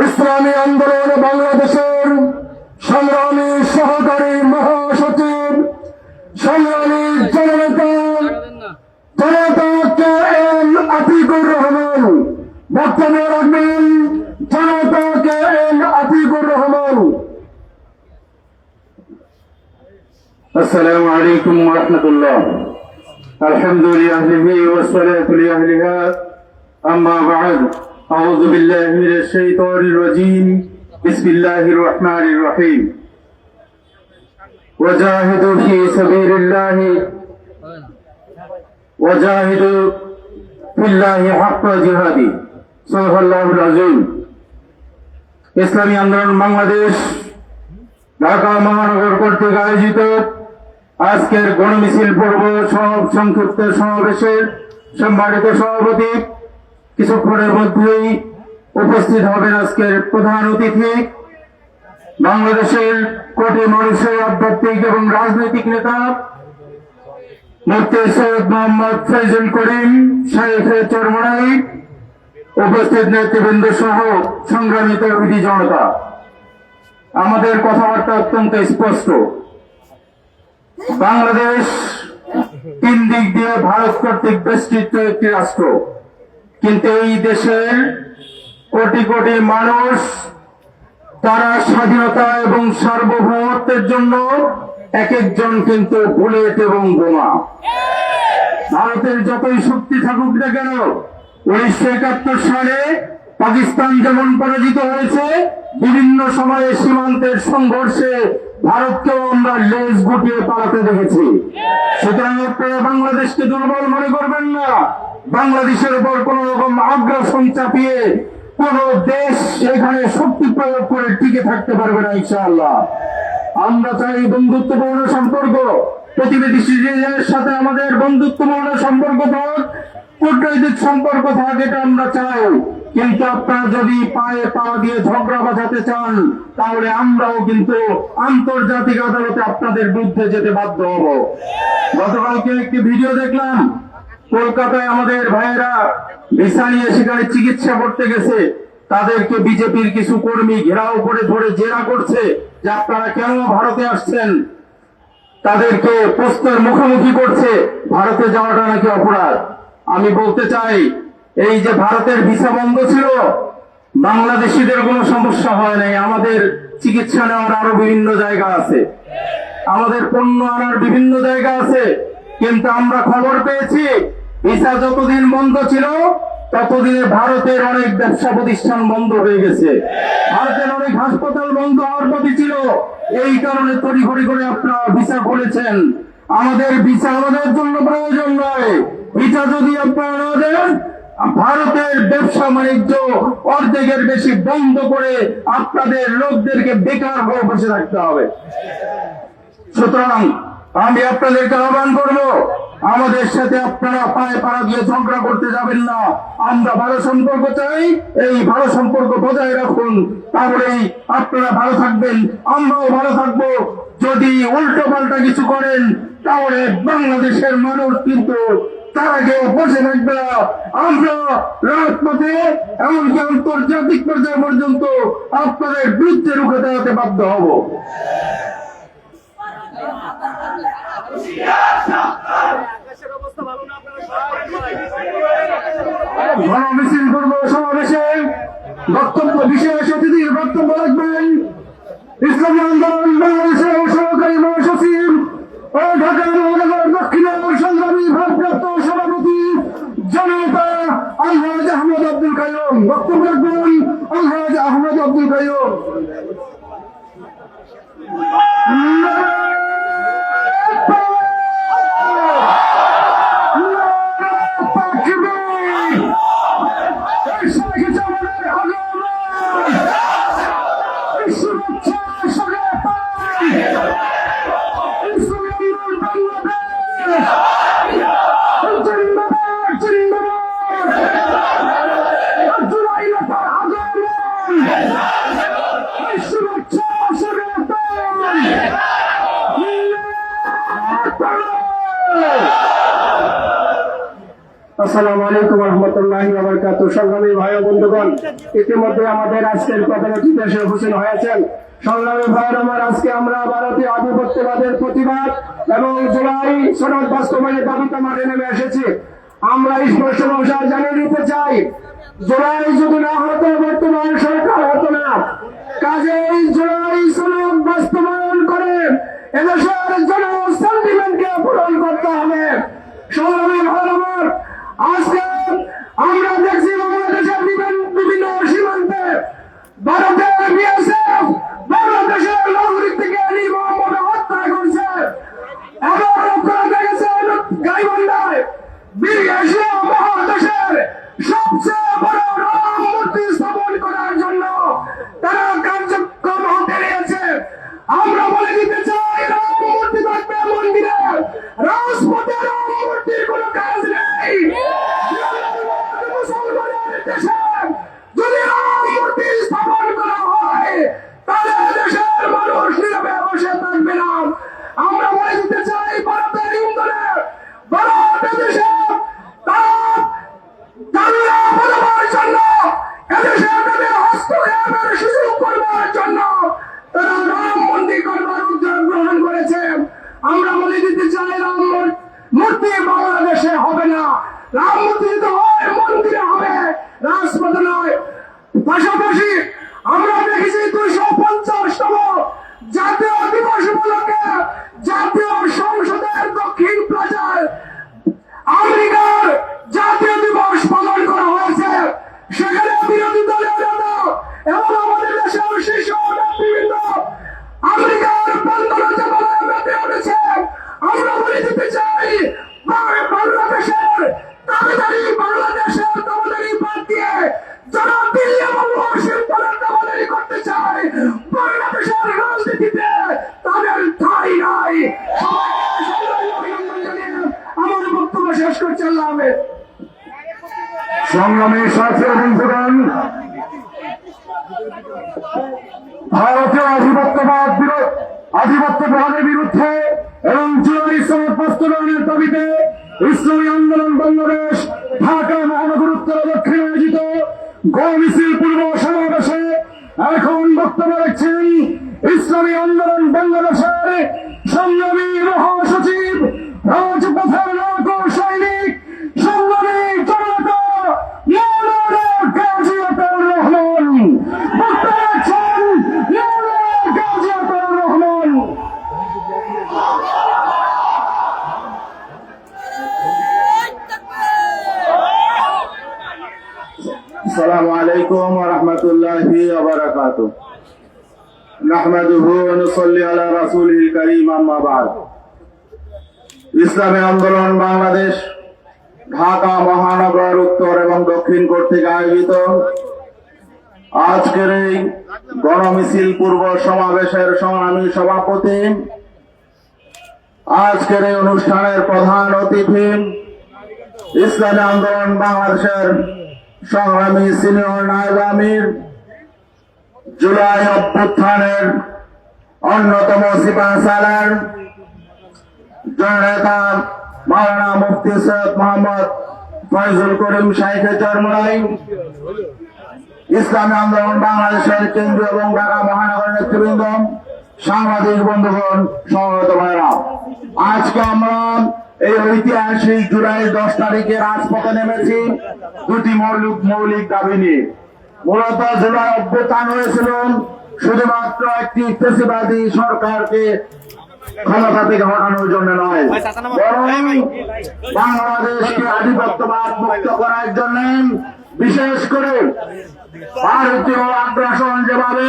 ইসলামী আন্দোলন বাংলাদেশের সংগ্রামী সহকারী মহাসচিব, সংগ্রামী জননেতা কে এম আতিকুর রহমান। বক্তব্য রাখবেন কে এম আতিকুর রহমান। السلام عليكم ورحمة الله. الحمد لله والصلاة لأهلها. أما بعد، أعوذ بالله من الشيطان الرجيم. بسم الله الرحمن الرحيم. وجاهدوا في سبيل الله وجاهدوا في الله حق جهاده. صدق الله العظيم. ইসলামী আন্দোলন বাংলাদেশ ঢাকা মহানগর কর্তৃক আয়োজিত আজকের গণমিছিল পূর্ব সংক্ষিপ্ত সমাবেশের সম্মানিত সভাপতি, কিছুক্ষণের মধ্যেই উপস্থিত হবেন আজকের প্রধান অতিথি, বাংলাদেশের কোটি মানুষের আধ্যাত্মিক এবং রাজনৈতিক নেতা মুফতি সৈয়দ মোহাম্মদ ফয়জুল করিম শাইখে চরমনাই, উপস্থিত নেতৃবৃন্দ সহ সংগ্রামী তৌহিদি জনতা। আমাদের কথাবার্তা অত্যন্ত স্পষ্ট। বাংলাদেশ তিন দিক দিয়ে ভারত কর্তৃক বেষ্টিত একটি রাষ্ট্র, কিন্তু এই দেশের কোটি কোটি মানুষ তারা স্বাধীনতা এবং সার্বভৌমত্বের জন্য এক একজন কিন্তু বুলেট এবং বোমা। ভারতের যতই শক্তি থাকুক না কেন, 1971 সালে পাকিস্তান যেমন পরাজিত হয়েছে, বিভিন্ন সময়ে সীমান্তের সংঘর্ষে ভারতকেও আমরা লেজ গুটিয়ে পালাতে দেখেছি। সুতরাং আপনারা বাংলাদেশকে দুর্বল মনে করবেন না। বাংলাদেশের উপর কোন রকম আগ্রাসন চাপিয়ে কোন দেশ এখানে শক্তি প্রয়োগ করে টিকে থাকতে পারবে না ইনশাআল্লাহ। আমরা চাই বন্ধুত্বপূর্ণ সম্পর্ক, প্রতিবেশী দেশের সাথে আমাদের বন্ধুত্বপূর্ণ সম্পর্ক থাক, কূটনৈতিক সম্পর্ক থাক, এটা আমরা চাই। কিন্তু আপনারা যদি পায়ে পা দিয়ে ঝগড়া বাঁধাতে চান, তাহলে আমরাও কিন্তু আন্তর্জাতিক আদালতে আপনাদের বিরুদ্ধে যেতে বাধ্য হব। গতকালকে একটি ভিডিও দেখলাম, কলকাতায় আমাদের ভাইয়েরা ভিসা নিয়ে সেখানে চিকিৎসা করতে গেছে, তাদেরকে বিজেপির কিছু কর্মী ঘেরাও করে ধরে জেরা করছে যে আপনারা কেন ভারতে আসছেন। তাদেরকে প্রশ্নের মুখোমুখি করছে, ভারতে যাওয়াটা নাকি অপরাধ। আমি বলতে চাই, এই যে ভারতের ভিসা বন্ধ ছিল, বাংলাদেশিদের কোনো সমস্যা হয় নাই। আমাদের চিকিৎসা নেওয়ার আরো বিভিন্ন জায়গা আছে, আমাদের পণ্য আনার বিভিন্ন জায়গা আছে। কিন্তু আমরা খবর পেয়েছি ভিসা যতদিন বন্ধ ছিল ততদিনে ভারতের অনেক ব্যবসা প্রতিষ্ঠান বন্ধ হয়ে গেছে, ভারতের অনেক হাসপাতাল বন্ধ হওয়ার পথে ছিল। এই কারণে তড়িঘড়ি করে আপনারা ভিসা খুলেছেন। আমাদের ভিসা আমাদের জন্য প্রয়োজন নয়। ভিসা যদি আপনারা না দেন, ভারতের ব্যবসা বাণিজ্য অর্ধেকের বেশি বন্ধ করে আপনাদের লোকদেরকে বেকার হয়ে বসে থাকতে হবে। সুতরাং আমি আপনাদেরকে আহ্বান করব, আমাদের সাথে আপনারা পায়ে পাড়া দিয়ে ঝগড়া করতে যাবেন না। আমরা ভালো সম্পর্ক চাই, এই ভালো সম্পর্ক বজায় রাখুন, তাহলেই আপনারা ভালো থাকবেন, আমরাও ভালো থাকবো। যদি উল্টো পাল্টা কিছু করেন, তাহলে বাংলাদেশের মানুষ কিন্তু তার আগেও বসে থাকবে না। আমরা রাজপথে এমনকি আন্তর্জাতিক পর্যায় পর্যন্ত আপনাদের বিরুদ্ধে রুখে দাঁড়াতে বাধ্য হব। মিছিল করব, সমাবেশে বক্তব্য বিশেষ অতিথির বক্তব্য রাখবেন ইসলামী আন্দোলন বাংলাদেশের সহকারী মহাসচিব ও ঢাকা মহানগর দক্ষিণের সংগ্রামী ভারপ্রাপ্ত সভাপতি জনতা আলহাজ আহমদ আব্দুল কাইয়ুম। বক্তব্য রাখবেন আলহাজ আহমদ আব্দুল কাইয়ুম। আসসালামু আলাইকুম রহমতুল্লাহি ওয়া বারাকাতুহু। সংগ্রামী ভাই ও বন্ধুগণ, ইতিমধ্যে আমাদের আজকের প্রধান অতিথি এসে উপস্থিত হয়েছেন। সংগ্রামী ভাইয়ের আমার, আজকে আমরা ভারতীয় আধিপত্যবাদের প্রতিবাদ এবং জুলাই সনদ বাস্তবায়নের দাবিতে মাঠে নেমে এসেছি। আমরা স্পষ্ট ভাষায় জানিয়ে দিতে চাই, জুলাই যদি না হতো বর্তমান সরকার হতো না। কাজেই জুলাই সনদ বাস্তবায়ন করে এদেশের জনসেন্টিমেন্টকে পূরণ করতে হবে। সংগ্রামী ভাইয়ের আমার, আজকে আমরা দেখছি বাংলাদেশের বিভিন্ন সীমান্তে ভারতের বিএসএফ বাংলাদেশের নাগরিক থেকে নির্মমভাবে হত্যা করছে। এবং আপনারা দেখেছেন গাইবান্ধায় বীর এশিয়া মহাদেশের সবচেয়ে বড় রাম মূর্তি স্থাপন করার জন্য তারা কার্যক্রম হাতে নিয়েছে। আমরা বলে দিতে চাই, রাম সংগ্রামী সাথী বন্ধুগণ, ভারতীয় আধিপত্যবাদের বিরুদ্ধে এবং জুলাই সনদ বাস্তবায়নের দাবিতে ইসলামী আন্দোলন বাংলাদেশ ঢাকা মহানগর উত্তর দক্ষিণ আয়োজিত গণমিছিল পূর্ব সমাবেশে এখন বক্তব্য রাখছেন ইসলামী আন্দোলন বাংলাদেশের সংগ্রামী মহাসচিব, রাজপথের লড়াকু সৈনিক, সংগ্রামী জনতা মাওলানা গাজী আতাউর রহমান। বক্তব্য রাখছেন মাওলানা গাজী আতাউর রহমান। আসসালামু আলাইকুম ওয়া রাহমাতুল্লাহি ওয়া বারাকাতুহু। নাহমাদুহু ওয়া নুসাল্লি আলা রাসূলিল কারীম, আম্মা বা'দ। ইসলামী আন্দোলন বাংলাদেশ ঢাকা মহানগর উত্তর এবং দক্ষিণ কর্তৃক আয়োজিত আজকের এই গণমিছিল পূর্ব সমাবেশের সংগ্রামী সভাপতি, আজকের এই অনুষ্ঠানের প্রধান অতিথি, ইসলামী আন্দোলন বাংলাদেশের সংগ্রামী সিনিয়র নায়েব আমির, জুলাই অভ্যুত্থানের অন্যতম সিপাহসালার জননেতা মাওলানা মুফতি সৈয়দ মোহাম্মদ ফয়জুল করিম শাইখে চরমোনাই, ইসলামী আন্দোলন বাংলাদেশের কেন্দ্রীয় এবং ঢাকা মহানগর নেতৃবৃন্দ, সাংবাদিক বন্ধুগণ, সমবেত ভাইরা, আজকে আমরা এই ঐতিহাসিক জুলাই 10 তারিখে রাজপথে নেমেছি দুটি মৌলিক দাবি নিয়ে। মূলত জুলাই অভ্যুত্থান হয়েছিল শুধুমাত্র একটি ফ্যাসিবাদী সরকারকে ক্ষমতা থেকে হটানোর জন্য নয়, বরং বাংলাদেশকে আধিপত্যবাদ মুক্ত করার জন্য, বিশেষ করে ভারতীয় আগ্রাসন যেভাবে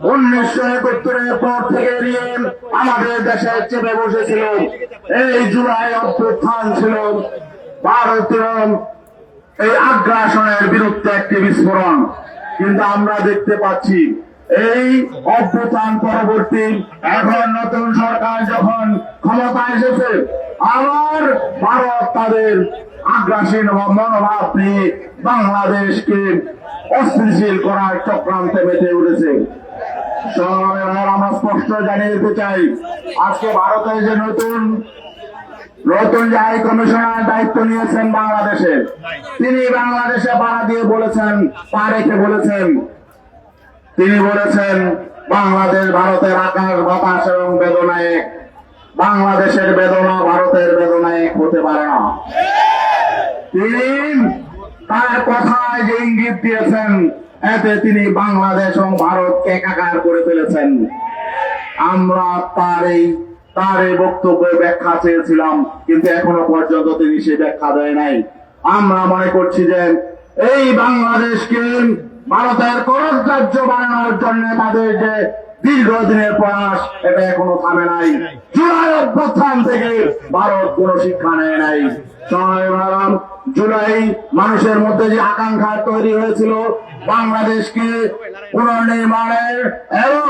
1971 পর থেকে নিয়ে আমাদের দেশে চেপে বসেছিল, এই জুলাই অভ্যুত্থান ছিল ভারতীয় এই আগ্রাসনের বিরুদ্ধে একটি বিস্ফোরণ। কিন্তু আমরা দেখতে পাচ্ছি এই অভ্যুত্থান পরবর্তী এখন নতুন সরকার যখন ক্ষমতা এসেছে, আবার ভারত তাদের আগ্রাসীন মনোভাব নিয়ে বাংলাদেশকে অস্থিতিশীল করার চক্রান্তে মেতে উঠেছে। আমরা স্পষ্ট জানিয়ে দিতে চাই, আজকে ভারতের যে নতুন যে হাই কমিশনার দায়িত্ব নিয়েছেন বাংলাদেশে, তিনি বাংলাদেশে বাধা দিয়ে বলেছেন, পা রেখে বলেছেন, তিনি বলেছেন বাংলাদেশ ভারতের আকাশ বাতাস এবং বেদনা এক, বাংলাদেশের বেদনা ভারতের বেদনা এক হতে পারে না। তিনি তার কথায় যে ইঙ্গিত দিয়েছেন, এতে তিনি বাংলাদেশ এবং ভারতকে একাকার করে ফেলেছেন। আমরা তার এই বক্তব্যে ব্যাখ্যা চেয়েছিলাম, কিন্তু এখনো পর্যন্ত তিনি সে ব্যাখ্যা দেয় নাই। আমরা মনে করছি যে এই বাংলাদেশকে ভারতের করজ রাজ্য বানানোর জন্য তাদের যে দীর্ঘদিনের প্রয়াস, এটা এখনো থামে নাই। জুলাই অভ্যুত্থান থেকে ভারত কোন শিক্ষা নেয় নাই। জুলাই মানুষের মধ্যে যে আকাঙ্ক্ষা তৈরি হয়েছিল বাংলাদেশকে পুনর্নির্মাণের এবং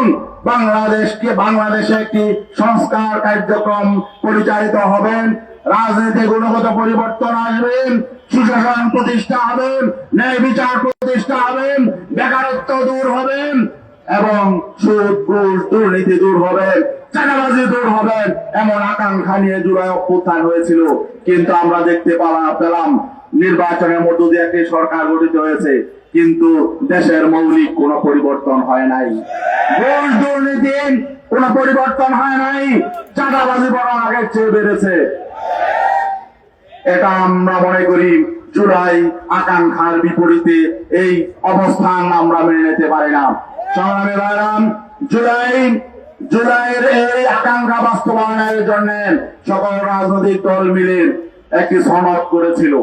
বাংলাদেশে একটি সংস্কার কার্যক্রম পরিচালিত হবেন, রাজনীতি গুণগত পরিবর্তন আসবেন, সুশাসন প্রতিষ্ঠা হবেন, ন্যায় বিচার প্রতিষ্ঠা হবেন, বেকারত্ব দূর হবেন এবং সুদ ঘুষ দুর্নীতি দূর হবেন, চাঁদাবাজি দূর হবেন, এমন আকাঙ্ক্ষা নিয়ে জুলাই অভ্যুত্থান হয়েছিল। কিন্তু আমরা দেখতে পেলাম নির্বাচনের মধ্য দিয়ে একটি সরকার গঠিত হয়েছে, কিন্তু দেশের মৌলিক কোন পরিবর্তন হয় নাই, ঘুষ দুর্নীতি কোন পরিবর্তন হয় নাই, চাঁদাবাজি বরং আগের চেয়ে বেড়েছে। এটা আমরা মনে করি জুলাই আকাঙ্ক্ষার বিপরীতে এই অবস্থান আমরা মেনে নিতে পারি না। সংগ্রামী ভাইরাম, জুলাইয়ের এই আকাঙ্ক্ষা বাস্তবায়নের জন্য সকল রাজনৈতিক দল মিলে একটি সনদ করেছিল,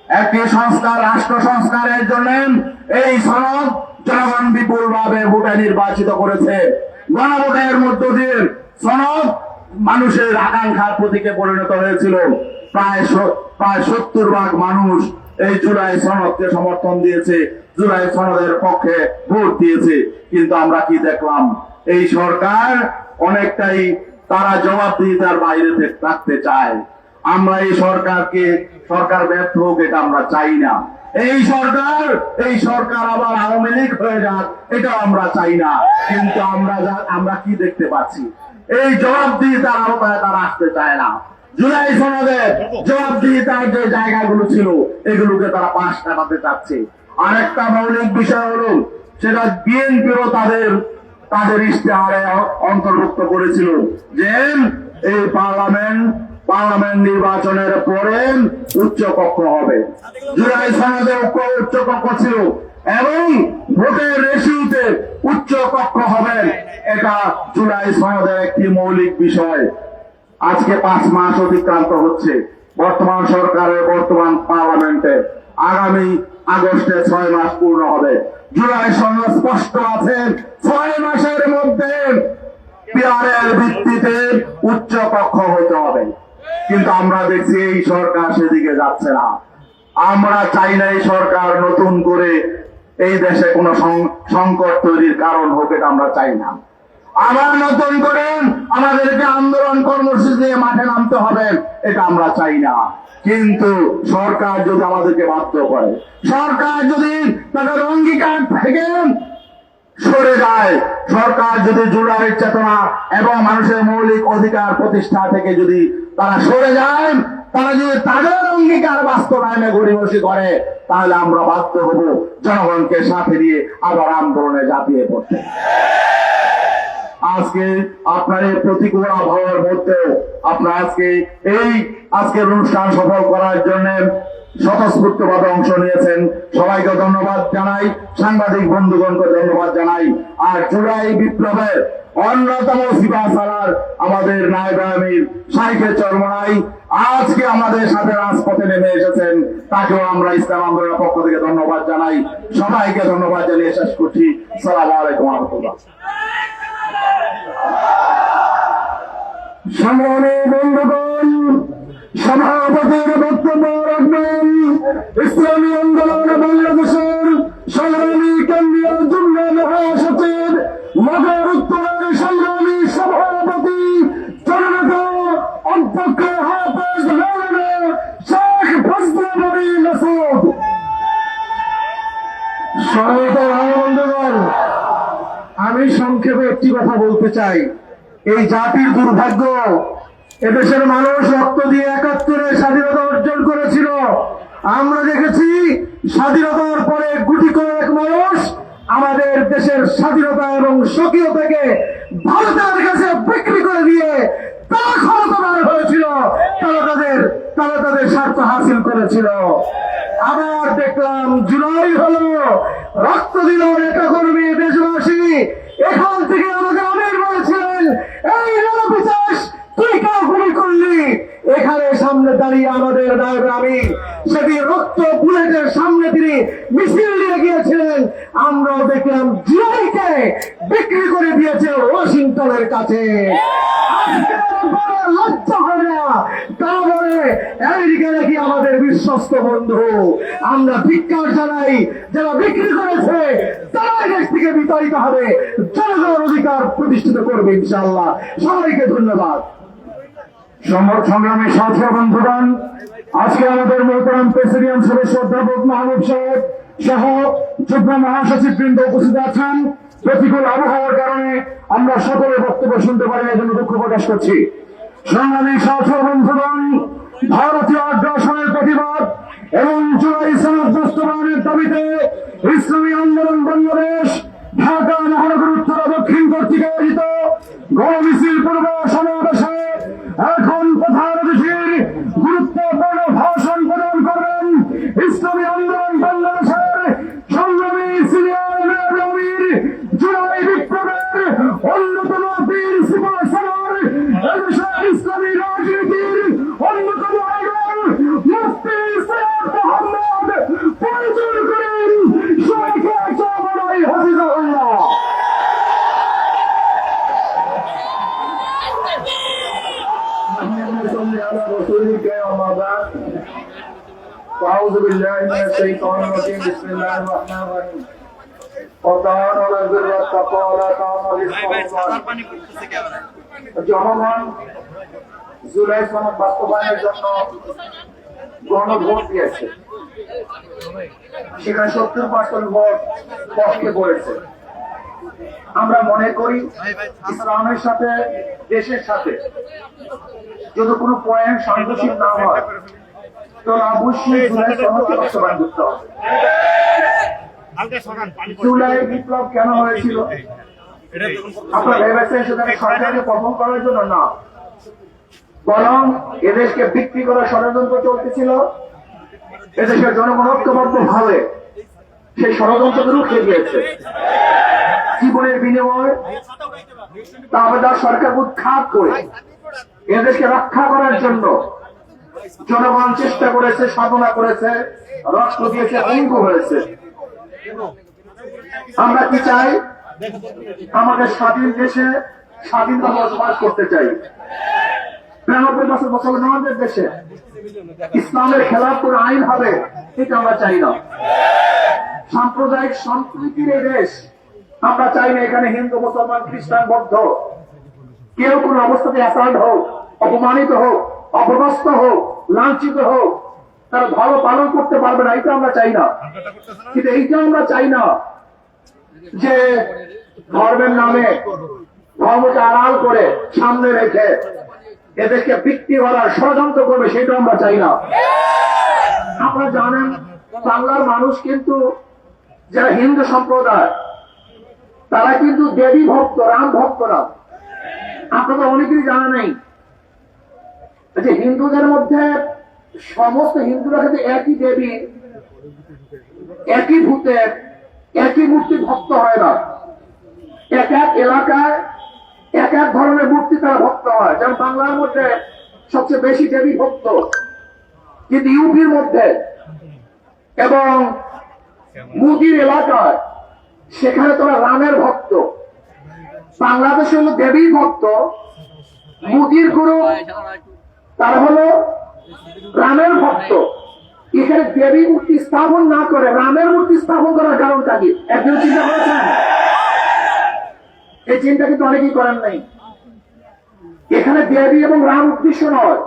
একটি রাষ্ট্র সংস্কারের জন্য। এই সনদ জনগণ বিপুলভাবে ভোটে নির্বাচিত করেছে। গণভোটের মধ্য দিয়ে সনদ মানুষের আকাঙ্ক্ষার প্রতীকে পরিণত হয়েছিল। প্রায় 70% মানুষ এই জুলাই সনদকে সমর্থন দিয়েছে, জুলাই সনদের পক্ষে ভোট দিয়েছে। কিন্তু আমরা কি দেখলাম, এই সরকার অনেকটাই তারা জবাবদিহিতার বাইরে থাকতে চায়। আমরা এই সরকার ব্যর্থ হোক, এটা আমরা চাই না। এই সরকার আবার আওয়ামী লীগ হয়ে যাক, এটা আমরা চাই না। কিন্তু আমরা কি দেখতে পাচ্ছি, এই জবাবদিহিতার আওতায় তারা আসতে চায় না। জুলাই সনদের জবাবদিহিতার যে জায়গাগুলো ছিল এগুলোকে তারা পাশ কাটাতে চাচ্ছে। আরেকটা মৌলিক বিষয় হলো, সেটা বিএনপিও তাদের ইশতেহারে অন্তর্ভুক্ত করেছিল যে এই পার্লামেন্ট নির্বাচনের পরে উচ্চ কক্ষ হবে। জুলাই সনদে উচ্চ কক্ষ ছিল এবং ভোটের রেশিওতে উচ্চ কক্ষ হবে, এটা জুলাই সনদের একটি মৌলিক বিষয়। আজকে 5 মাস অতিক্রান্ত হচ্ছে বর্তমান সরকারের, বর্তমান পার্লামেন্টে। আগামী আগস্টে 6 মাস পূর্ণ হবে। জুলাই সনদ স্পষ্ট আছে 6 মাসের মধ্যে পিয়ারের ভিত্তিতে উচ্চ কক্ষ হতে হবে। কিন্তু আমরা দেখছি এই সরকার সেদিকে যাচ্ছে না। আমরা চাই না এই সরকার নতুন করে এই দেশে কোনো সংকট তৈরির কারণ হোক, এটা আমরা চাই না। আবার নতুন করে আমাদেরকে আন্দোলন কর্মসূচি দিয়ে মাঠে নামতে হবে, এটা আমরা চাই না। কিন্তু সরকার যদি আমাদেরকে বাধ্য করে, সরকার যদি তাদের অঙ্গীকার থেকে সরে যায়, সরকার যদি জুলাইয়ের চেতনা এবং মানুষের মৌলিক অধিকার প্রতিষ্ঠা থেকে যদি তারা সরে যায়, তারা যদি তাদের অঙ্গীকার বাস্তবায়নে গড়িমসি করে, তাহলে আমরা বাধ্য হব জনগণকে সাথে নিয়ে আবার আন্দোলনে ঝাঁপিয়ে পড়তে। আজকে আপনার এই প্রতিকূল আবহাওয়ার মধ্যেও আপনার আজকের অনুষ্ঠান সফল করার জন্য স্বতঃস্ফূর্তভাবে অংশ নিয়েছেন। সবাইকে ধন্যবাদ জানাই, সাংবাদিক বন্ধুগণকে ধন্যবাদ জানাই। আর জুলাই বিপ্লবের অন্যতম সিপাহসালার আমাদের নায়েবে আমির শাইখে চরমনাই আজকে আমাদের সাথে রাজপথে নেমে এসেছেন, তাকেও আমরা ইসলাম আন্দোলনের পক্ষ থেকে ধন্যবাদ জানাই। সবাইকে ধন্যবাদ জানিয়ে শেষ করছি। আসসালামু আলাইকুম ওয়া রাহমাতুল্লাহ। সংগ্রামী বন্ধুগণ, সভাপতির বক্তব্য রাখবেন ইসলামী আন্দোলন বাংলাদেশের সংগ্রামী কেন্দ্রীয় যুগ্ম মহাসচিব, নগর উত্তরের সংগ্রামী সভাপতি জননেতা অধ্যক্ষ হাফেজ মাওলানা শেখ ফজলুল নবী মাসুদ। বন্ধুগণ, আমি সংক্ষেপে একটি কথা বলতে চাই। এই জাতির দুর্ভাগ্য, এদেশের মানুষ রক্ত দিয়ে 71-এ স্বাধীনতা অর্জন করেছিল। আমরা দেখেছি স্বাধীনতার পরে গুটি কয়েক মানুষ আমাদের দেশের স্বাধীনতা এবং স্বকীয়তাকে ভারতের কাছে বিক্রি করে দিয়ে তারা ক্ষমতাবান হয়েছিল, তারা তাদের স্বার্থ হাসিল করেছিল। আবার দেখলাম জুলাই হলো, রক্ত দিল নেতাকর্মী, দেশবাসী। এখান থেকে আমাকে আমির বলেছিলেন, এই নিরবিচার তুই কেউ গুলি করলি। এখানে সামনে দাঁড়িয়ে আমাদের নায়েবে আমির সেদিন রক্ত বুলেটের সামনে তিনি মিছিল দিয়ে গিয়েছিলেন। আমরাও দেখলাম জুলাইকে বিক্রি করে দিয়েছে ওয়াশিংটনের কাছে। লজ্জা হয় না, তারা বলে আমেরিকা নাকি আমাদের বিশ্বস্ত বন্ধু। আমরা ধিক্কার জানাই, যারা বিক্রি করেছে তারা দেশ থেকে বিতাড়িত হবে, জনগণের অধিকার প্রতিষ্ঠিত করবে ইনশাআল্লাহ। সবাইকে ধন্যবাদ। সংগ্রামী ছাত্র বন্ধুগণ, আজকে আমাদের মোহতারাম প্রেসিডিয়াম সদস্য অধ্যাপক মাহবুব সাহেব সহ যুগ্ম মহাসচিব বৃন্দ উপস্থিত আছেন। প্রতিকূল আবহাওয়ার কারণে আমরা সকলে বক্তব্য শুনতে পারি, এই জন্য দুঃখ প্রকাশ করছি। সংগ্রামী ছাত্র বন্ধুগণ, ভারতীয় আগ্রাসনের প্রতিবাদ এবং জুলাই সনদ বাস্তবায়নের দাবিতে ইসলামী আন্দোলন বাংলাদেশ ঢাকা মহানগর উত্তর দক্ষিণ কর্তৃক আয়োজিত গণমিছিল পূর্ব সমাবেশে এখন প্রধান অতিথির গুরুত্বপূর্ণ ভাষণ প্রদান করবেন ইসলামী আন্দোলন বাংলাদেশের সংগ্রামী সিনিয়র নায়েবে আমির, জুলাই বিপ্লবের অন্যতম বীর সিপাহসালার, এদেশের ইসলামী রাজনীতির অন্যতম আইডল মুফতি সৈয়দ মোহাম্মদ ফয়জুল করিম শাইখে চরমনাই হাফিজাহুল্লাহ। أعوذ بالله من الشيطان الرجيم بسم الله الرحمن الرحيم وتعالوا على البر والتقوى ولا تعالوا على الإثم والعدوان। জনগণ জুলাই সনদ বাস্তবায়নের জন্য গণভোট দিয়েছে। সেখানে 70% ভোট পক্ষে পড়েছে। আমরা মনে করি ইসলামের সাথে দেশের সাথে যদি কোনো পয়েন্ট সাংঘর্ষিক না হয় তো অবশ্যই জুলাই সনদকে বাস্তবায়ন করতে হবে। জুলাই বিপ্লব কেন হয়েছিল? আপনারা ভেবেছেন সেখানে সরকারকে পতন করার জন্য? না, বরং এদেশকে বিক্রি করার ষড়যন্ত্র চলতেছিল। এদেশের জনগণ ঐক্যবদ্ধ ভাবে সেই ষড়যন্ত্রকে রুখে দিয়েছে। জীবনের বিনিময় তাবেদার সরকার উৎখাত করে এদেশকে রক্ষা করার জন্য জনগণ চেষ্টা করেছে, সাধনা করেছে, রক্ত দিয়েছে, অঙ্গ হয়েছে। আমরা কি চাই? আমাদের স্বাধীন দেশে স্বাধীনভাবে বসবাস করতে চাই। ৯২ বছর মুসলমানদের দেশে ইসলামের খেলাফ করে আইন হবে, এটা আমরা চাই না। সাম্প্রদায়িক সম্প্রীতির এই দেশ আমরা চাই না। এখানে হিন্দু, মুসলমান, খ্রিস্টান, বৌদ্ধ কেউ কোন অবস্থাতে অ্যাসাল্ট হোক, অপমানিত হোক, অপদস্থ হোক, লাঞ্ছিত হোক, তারা ভালো পালন করতে পারবে না, এটা আমরা চাই না। কিন্তু এইটা আমরা চাই না যে ধর্মের নামে ধর্মকে আড়াল করে সামনে রেখে এদেরকে বিক্রি করার ষড়যন্ত্র করবে, সেটা আমরা চাই না। আপনারা জানেন বাংলার মানুষ কিন্তু যারা হিন্দু সম্প্রদায় তারা কিন্তু দেবী ভক্ত, রাম ভক্তরা। আপনাদের অনেকেরই জানা নেই যে হিন্দুদের মধ্যে সমস্ত হিন্দুরা কিন্তু একই দেবী, একই ভূতের, একই মূর্তি ভক্ত হয় না। এক এক এলাকায় এক এক ধরনের মূর্তি তারা ভক্ত হয়। যেমন বাংলার মধ্যে সবচেয়ে বেশি দেবী ভক্ত, কিন্তু ইউপির মধ্যে এবং মুদির এলাকায় সেখানে তোরা রামের ভক্ত। বাংলাদেশে হলো দেবী ভক্ত, মুদির গুরু তারা হলো রামের ভক্ত। এখানে দেবী মূর্তি স্থাপন না করে রামের মূর্তি স্থাপন করার কারণটা কি একজন চিন্তা করেছেন? এই চিন্তা কিন্তু অনেকেই করেন নাই। এখানে দেবী এবং রাম উদ্দেশ্য নয়,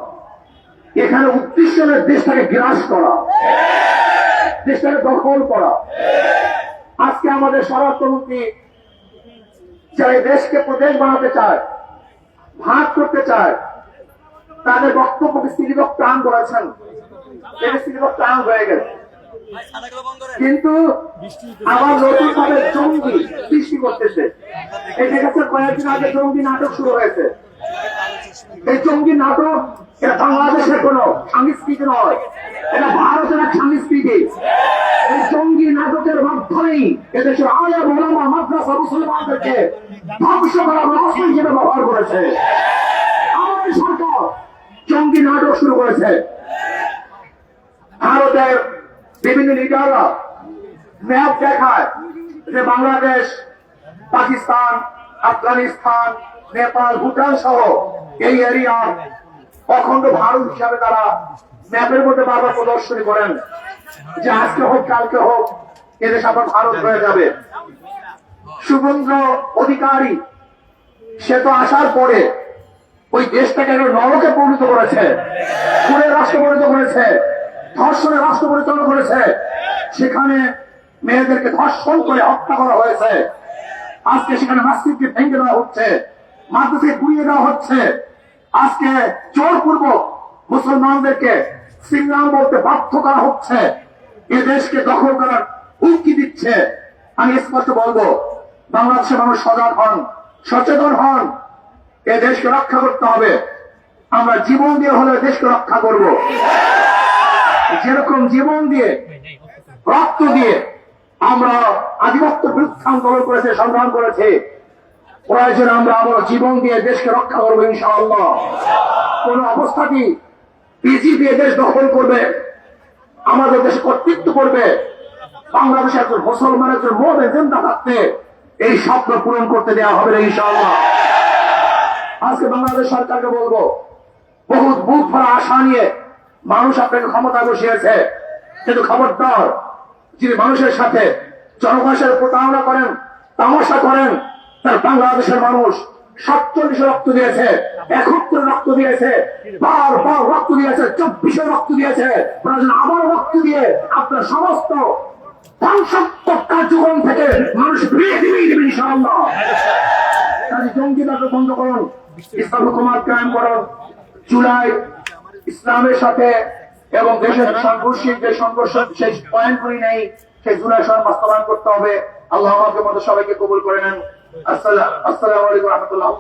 এখানে উদ্দেশ্য নয় দেশটাকে গ্রাস করা, দেশটাকে দখল করা। আজকে আমাদের স্বরাষ্ট্রমন্ত্রী যারা দেশকে প্রদেশ বানাতে চায়, ভাগ করতে চায়, তাদের বক্তব্যকে স্ত্রীলোক প্রাণ করেছেন, স্ত্রীলোক প্রাণ হয়ে গেছে। কিন্তু আবার নতুন ভাবে জঙ্গি সৃষ্টি করতেছে। এই দেখেছে কয়েকদিন আগে জঙ্গি নাটক শুরু হয়েছে। এই জঙ্গি নাটক এটা বাংলাদেশের কোন সংস্কৃতি নয়, এটা ভারতের এক সংস্কৃতি। এই জঙ্গি নাটকের মাধ্যমেই এদেশের আলেম ওলামা মাদ্রাসা মুসলমানদেরকে ধ্বংস করার অস্ত্র হিসেবে ব্যবহার করেছে। আমাদের সরকার জঙ্গি নাটক শুরু করেছে। ভারতের বিভিন্ন লিডাররা ম্যাপ দেখায় যে বাংলাদেশ, পাকিস্তান, আফগানিস্তান, নেপাল, ভুটান সহ এই এরিয়া অখণ্ড ভারত হিসাবে তারা ম্যাপের মধ্যে বারবার প্রদর্শনী করেন যে আজকে হোক কালকে হোক এদেশ আবার ভারত হয়ে যাবে। শুভেন্দু অধিকারী সে তো আসার পরে ওই দেশটাকে নরকে পরিণত করেছে, খুনের রাষ্ট্র পরিণত করেছে, ধর্ষণের রাষ্ট্র পরিচালনা করেছে। সেখানে মেয়েদেরকে ধর্ষণ করে হত্যা করা হয়েছে। আজকে সেখানে মসজিদকে ভেঙে দেওয়া হচ্ছে, মাদ্রাসাকে পুড়িয়ে দেওয়া হচ্ছে। আজকে জোরপূর্বক মুসলমানদেরকে সিংরাম বলতে বাধ্য করা হচ্ছে, এ দেশকে দখল করার হুমকি দিচ্ছে। আমি স্পষ্ট বলবো, বাংলাদেশের মানুষ সজাগ হন, সচেতন হন, এ দেশকে রক্ষা করতে হবে। আমরা জীবন দিয়ে হলে দেশকে রক্ষা করব। যেরকম জীবন দিয়ে, রক্ত দিয়ে আমরা আধিপত্য বিরুদ্ধে আন্দোলন করেছে, সংগ্রাম করেছে, প্রয়োজনে আমরা আবার জীবন দিয়ে দেশকে রক্ষা করবো ইনশাআল্লাহ। কোন অবস্থাতেই বিজেপি দেশ দখল করবে, আমাদের দেশে কর্তৃত্ব করবে, বাংলাদেশে একজন মুসলমান, একজন মুমিন জিন্দা থাকতে এই স্বপ্ন পূরণ করতে দেওয়া হবে না ইনশাআল্লাহ। আজকে বাংলাদেশ সরকারকে বলবো, বহুত বুক ভরা আশা নিয়ে মানুষ আপনাকে ক্ষমতা বসিয়েছে, কিন্তু খবরদার যিনি মানুষের সাথে জনগণের প্রতারণা করেন, তামাশা করেন, তার বাংলাদেশের মানুষ 47 রক্ত দিয়েছে, 71 রক্ত দিয়েছে, বারবার রক্ত দিয়েছে, 24 রক্ত দিয়েছে, প্রয়োজন আবার রক্ত দিয়ে আপনার সমস্ত ধ্বংসাত্মক কার্যক্রম থেকে মানুষ ফিরিয়ে দিবেই দেবেন ইনশাআল্লাহ। কাজে জঙ্গিবাদ বন্ধ করুন, ইসলাম হুকুমত কায়েম করুন। জুলাই ইসলামের সাথে এবং দেশের সাংঘর্ষিক যে সংঘর্ষ সেই পয়েন্টগুলি নেই, সেই জুলাই সনদ বাস্তবায়ন করতে হবে। আল্লাহ আমাদের মধ্যে সবাইকে কবুল করে নেন। আসসালামু আলাইকুম ওয়া রাহমাতুল্লাহ।